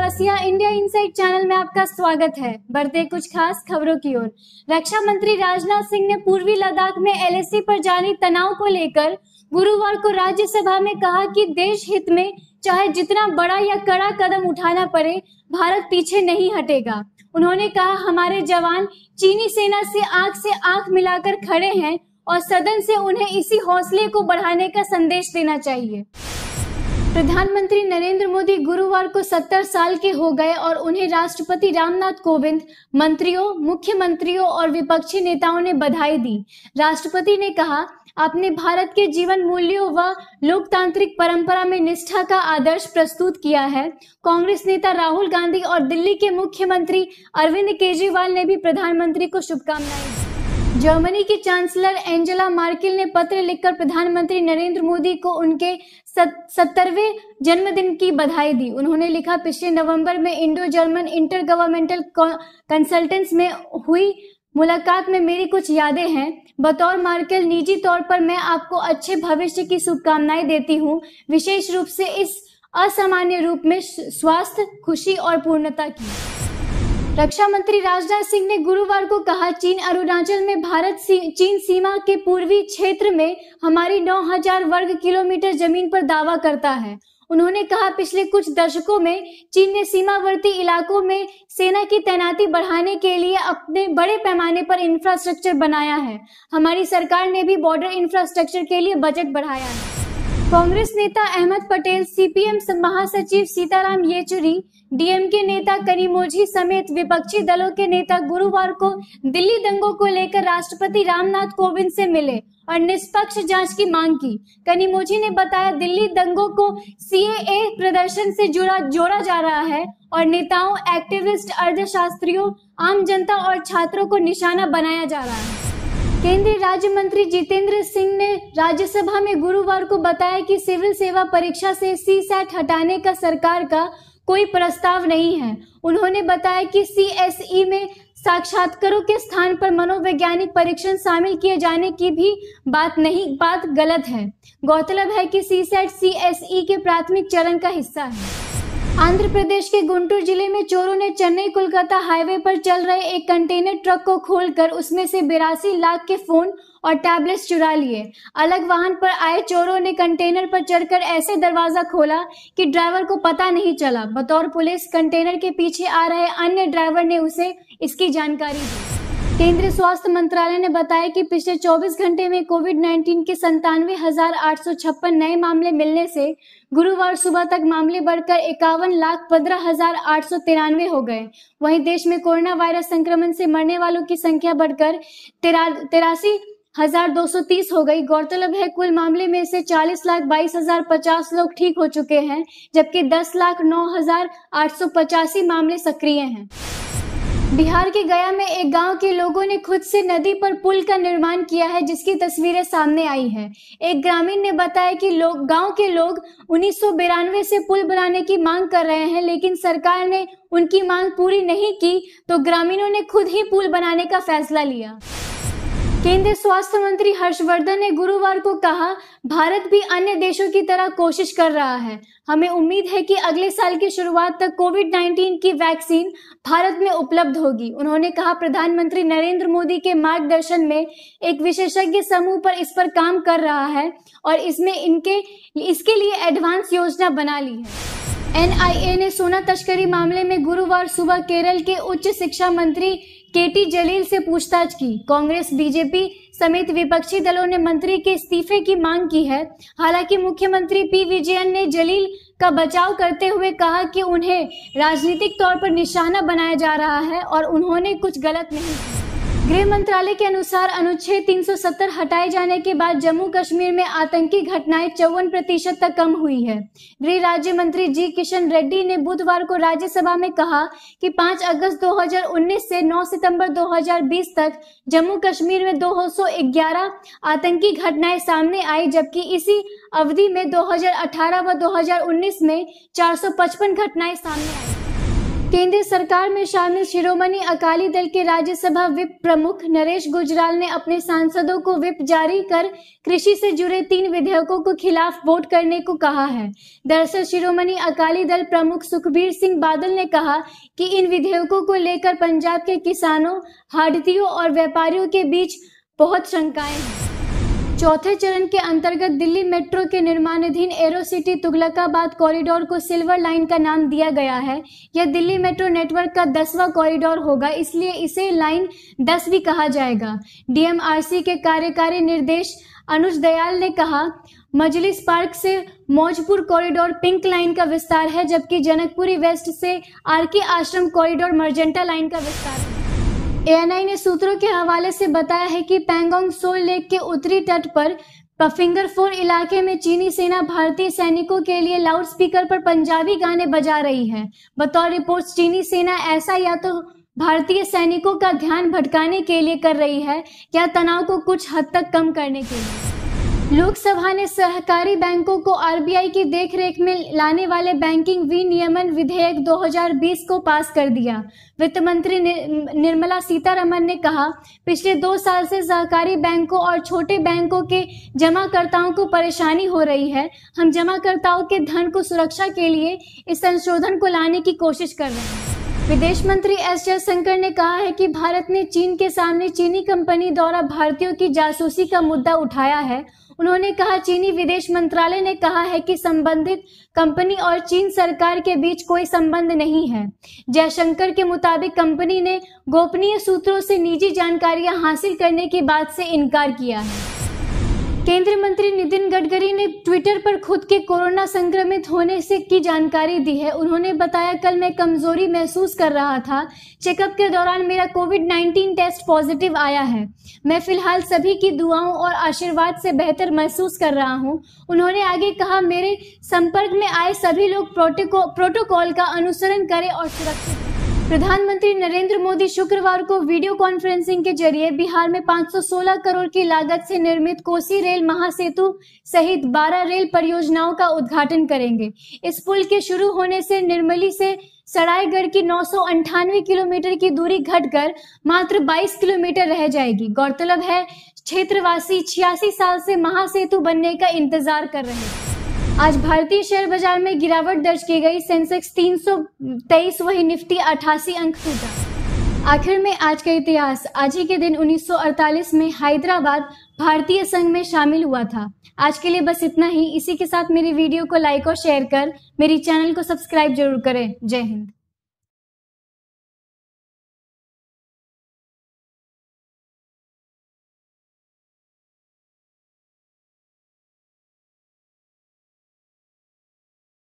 Chaurasia India insight channel में आपका स्वागत है। बढ़ते कुछ खास खबरों की ओर। रक्षा मंत्री राजनाथ सिंह ने पूर्वी लद्दाख में एलएसी पर जारी तनाव को लेकर गुरुवार को राज्यसभा में कहा कि देश हित में चाहे जितना बड़ा या कड़ा कदम उठाना पड़े, भारत पीछे नहीं हटेगा। उन्होंने कहा, हमारे जवान चीनी सेना से आंख मिलाकर खड़े हैं और सदन से उन्हें इसी हौसले को बढ़ाने का संदेश देना चाहिए। प्रधानमंत्री नरेंद्र मोदी गुरुवार को 70 साल के हो गए और उन्हें राष्ट्रपति रामनाथ कोविंद, मंत्रियों, मुख्यमंत्रियों और विपक्षी नेताओं ने बधाई दी। राष्ट्रपति ने कहा, आपने भारत के जीवन मूल्यों व लोकतांत्रिक परंपरा में निष्ठा का आदर्श प्रस्तुत किया है। कांग्रेस नेता राहुल गांधी और दिल्ली के मुख्यमंत्री अरविंद केजरीवाल ने भी प्रधानमंत्री को शुभकामनाएं दी। जर्मनी की चांसलर एंजेला मार्केल ने पत्र लिखकर प्रधानमंत्री नरेंद्र मोदी को उनके 70वें जन्मदिन की बधाई दी। उन्होंने लिखा, पिछले नवंबर में इंडो जर्मन इंटर गवर्नमेंटल कंसल्टेंस में हुई मुलाकात में मेरी कुछ यादें हैं। बतौर मार्केल, निजी तौर पर मैं आपको अच्छे भविष्य की शुभकामनाएं देती हूँ, विशेष रूप से इस असामान्य रूप में स्वास्थ्य, खुशी और पूर्णता की। रक्षा मंत्री राजनाथ सिंह ने गुरुवार को कहा, चीन अरुणाचल में भारत चीन सीमा के पूर्वी क्षेत्र में हमारी 9000 वर्ग किलोमीटर जमीन पर दावा करता है। उन्होंने कहा, पिछले कुछ दशकों में चीन ने सीमावर्ती इलाकों में सेना की तैनाती बढ़ाने के लिए अपने बड़े पैमाने पर इंफ्रास्ट्रक्चर बनाया है। हमारी सरकार ने भी बॉर्डर इंफ्रास्ट्रक्चर के लिए बजट बढ़ाया है। कांग्रेस नेता अहमद पटेल, सीपीएम महासचिव सीताराम येचुरी, डीएमके नेता कनिमोझी समेत विपक्षी दलों के नेता गुरुवार को दिल्ली दंगों को लेकर राष्ट्रपति रामनाथ कोविंद से मिले और निष्पक्ष जांच की मांग की। कनिमोझी ने बताया, दिल्ली दंगों को सीएए प्रदर्शन से जोड़ा जा रहा है और नेताओं, एक्टिविस्ट, अर्थशास्त्रियों, आम जनता और छात्रों को निशाना बनाया जा रहा है। केंद्रीय राज्य मंत्री जितेंद्र सिंह ने राज्यसभा में गुरुवार को बताया कि सिविल सेवा परीक्षा से सीसैट हटाने का सरकार का कोई प्रस्ताव नहीं है। उन्होंने बताया कि सीएसई में साक्षात्कारों के स्थान पर मनोवैज्ञानिक परीक्षण शामिल किए जाने की भी बात गलत है। गौरतलब है कि सीसैट सीएसई के प्राथमिक चरण का हिस्सा है। आंध्र प्रदेश के गुंटूर जिले में चोरों ने चेन्नई कोलकाता हाईवे पर चल रहे एक कंटेनर ट्रक को खोलकर उसमें से 82 लाख के फोन और टैबलेट्स चुरा लिए। अलग वाहन पर आए चोरों ने कंटेनर पर चढ़कर ऐसे दरवाजा खोला कि ड्राइवर को पता नहीं चला। बतौर पुलिस, कंटेनर के पीछे आ रहे अन्य ड्राइवर ने उसे इसकी जानकारी दी। केंद्रीय स्वास्थ्य मंत्रालय ने बताया कि पिछले 24 घंटे में कोविड-19 के 97,856 नए मामले मिलने से गुरुवार सुबह तक मामले बढ़कर 51,15,893 हो गए। वहीं देश में कोरोना वायरस संक्रमण से मरने वालों की संख्या बढ़कर 83,230 हो गई। गौरतलब है, कुल मामले में से 40,22,050 लोग ठीक हो चुके हैं, जबकि 10,09,885 मामले सक्रिय हैं। बिहार के गया में एक गांव के लोगों ने खुद से नदी पर पुल का निर्माण किया है, जिसकी तस्वीरें सामने आई हैं। एक ग्रामीण ने बताया कि गांव के लोग 1992 से पुल बनाने की मांग कर रहे हैं, लेकिन सरकार ने उनकी मांग पूरी नहीं की तो ग्रामीणों ने खुद ही पुल बनाने का फैसला लिया। केंद्रीय स्वास्थ्य मंत्री हर्षवर्धन ने गुरुवार को कहा, भारत भी अन्य देशों की तरह कोशिश कर रहा है। हमें उम्मीद है कि अगले साल की शुरुआत तक कोविड-19 की वैक्सीन भारत में उपलब्ध होगी। उन्होंने कहा, प्रधानमंत्री नरेंद्र मोदी के मार्गदर्शन में एक विशेषज्ञ समूह पर इस पर काम कर रहा है और इसके लिए एडवांस योजना बना ली है। एनआईए ने सोना तस्करी मामले में गुरुवार सुबह केरल के उच्च शिक्षा मंत्री केटी जलील से पूछताछ की। कांग्रेस, बीजेपी समेत विपक्षी दलों ने मंत्री के इस्तीफे की मांग की है। हालांकि मुख्यमंत्री पी विजयन ने जलील का बचाव करते हुए कहा कि उन्हें राजनीतिक तौर पर निशाना बनाया जा रहा है और उन्होंने कुछ गलत नहीं किया। गृह मंत्रालय के अनुसार अनुच्छेद 370 हटाए जाने के बाद जम्मू कश्मीर में आतंकी घटनाएं 54% तक कम हुई है। गृह राज्य मंत्री जी किशन रेड्डी ने बुधवार को राज्यसभा में कहा कि 5 अगस्त 2019 से 9 सितंबर 2020 तक जम्मू कश्मीर में 211 आतंकी घटनाएं सामने आई, जबकि इसी अवधि में 2018 व 2019 में 455 घटनाएं सामने आई। केंद्र सरकार में शामिल शिरोमणि अकाली दल के राज्यसभा विप प्रमुख नरेश गुजराल ने अपने सांसदों को विप जारी कर कृषि से जुड़े 3 विधेयकों को खिलाफ वोट करने को कहा है। दरअसल शिरोमणि अकाली दल प्रमुख सुखबीर सिंह बादल ने कहा कि इन विधेयकों को लेकर पंजाब के किसानों, हाड़तियों और व्यापारियों के बीच बहुत शंकाएं हैं। चौथे चरण के अंतर्गत दिल्ली मेट्रो के निर्माणाधीन एरोसिटी तुगलकाबाद कॉरिडोर को सिल्वर लाइन का नाम दिया गया है। यह दिल्ली मेट्रो नेटवर्क का 10वां कॉरिडोर होगा, इसलिए इसे लाइन 10 भी कहा जाएगा। डीएमआरसी के कार्यकारी निर्देश अनुज दयाल ने कहा, मजलिस पार्क से मौजपुर कॉरिडोर पिंक लाइन का विस्तार है, जबकि जनकपुरी वेस्ट से आरके आश्रम कॉरिडोर मर्जेंटा लाइन का विस्तार है। एएनआई ने सूत्रों के हवाले से बताया है कि पैंगोंग सोल लेक के उत्तरी तट पर फिंगर 4 इलाके में चीनी सेना भारतीय सैनिकों के लिए लाउडस्पीकर पर पंजाबी गाने बजा रही है। बतौर रिपोर्ट्स चीनी सेना ऐसा या तो भारतीय सैनिकों का ध्यान भटकाने के लिए कर रही है या तनाव को कुछ हद तक कम करने के लिए। लोकसभा ने सहकारी बैंकों को आरबीआई की देखरेख में लाने वाले बैंकिंग विनियमन विधेयक 2020 को पास कर दिया। वित्त मंत्री निर्मला सीतारमण ने कहा, पिछले 2 साल से सहकारी बैंकों और छोटे बैंकों के जमाकर्ताओं को परेशानी हो रही है। हम जमाकर्ताओं के धन को सुरक्षा के लिए इस संशोधन को लाने की कोशिश कर रहे हैं। विदेश मंत्री एस जयशंकर ने कहा है कि भारत ने चीन के सामने चीनी कंपनी द्वारा भारतीयों की जासूसी का मुद्दा उठाया है। उन्होंने कहा, चीनी विदेश मंत्रालय ने कहा है कि संबंधित कंपनी और चीन सरकार के बीच कोई संबंध नहीं है। जयशंकर के मुताबिक कंपनी ने गोपनीय सूत्रों से निजी जानकारियां हासिल करने की बात से इनकार किया है। केंद्रीय मंत्री नितिन गडकरी ने ट्विटर पर खुद के कोरोना संक्रमित होने से की जानकारी दी है। उन्होंने बताया, कल मैं कमजोरी महसूस कर रहा था। चेकअप के दौरान मेरा कोविड-19 टेस्ट पॉजिटिव आया है। मैं फिलहाल सभी की दुआओं और आशीर्वाद से बेहतर महसूस कर रहा हूं। उन्होंने आगे कहा, मेरे संपर्क में आए सभी लोग प्रोटोकॉल का अनुसरण करें और सुरक्षित। प्रधानमंत्री नरेंद्र मोदी शुक्रवार को वीडियो कॉन्फ्रेंसिंग के जरिए बिहार में 516 करोड़ की लागत से निर्मित कोसी रेल महासेतु सहित 12 रेल परियोजनाओं का उद्घाटन करेंगे। इस पुल के शुरू होने से निर्मली से सरायगढ़ की 998 किलोमीटर की दूरी घटकर मात्र 22 किलोमीटर रह जाएगी। गौरतलब है, क्षेत्रवासी 86 साल से महासेतु बनने का इंतजार कर रहे हैं। आज भारतीय शेयर बाजार में गिरावट दर्ज की गई। सेंसेक्स 323, वही निफ्टी 88 अंक टूटा। आखिर में आज का इतिहास। आज ही के दिन 1948 में हैदराबाद भारतीय संघ में शामिल हुआ था। आज के लिए बस इतना ही। इसी के साथ मेरी वीडियो को लाइक और शेयर कर मेरी चैनल को सब्सक्राइब जरूर करें। जय हिंद।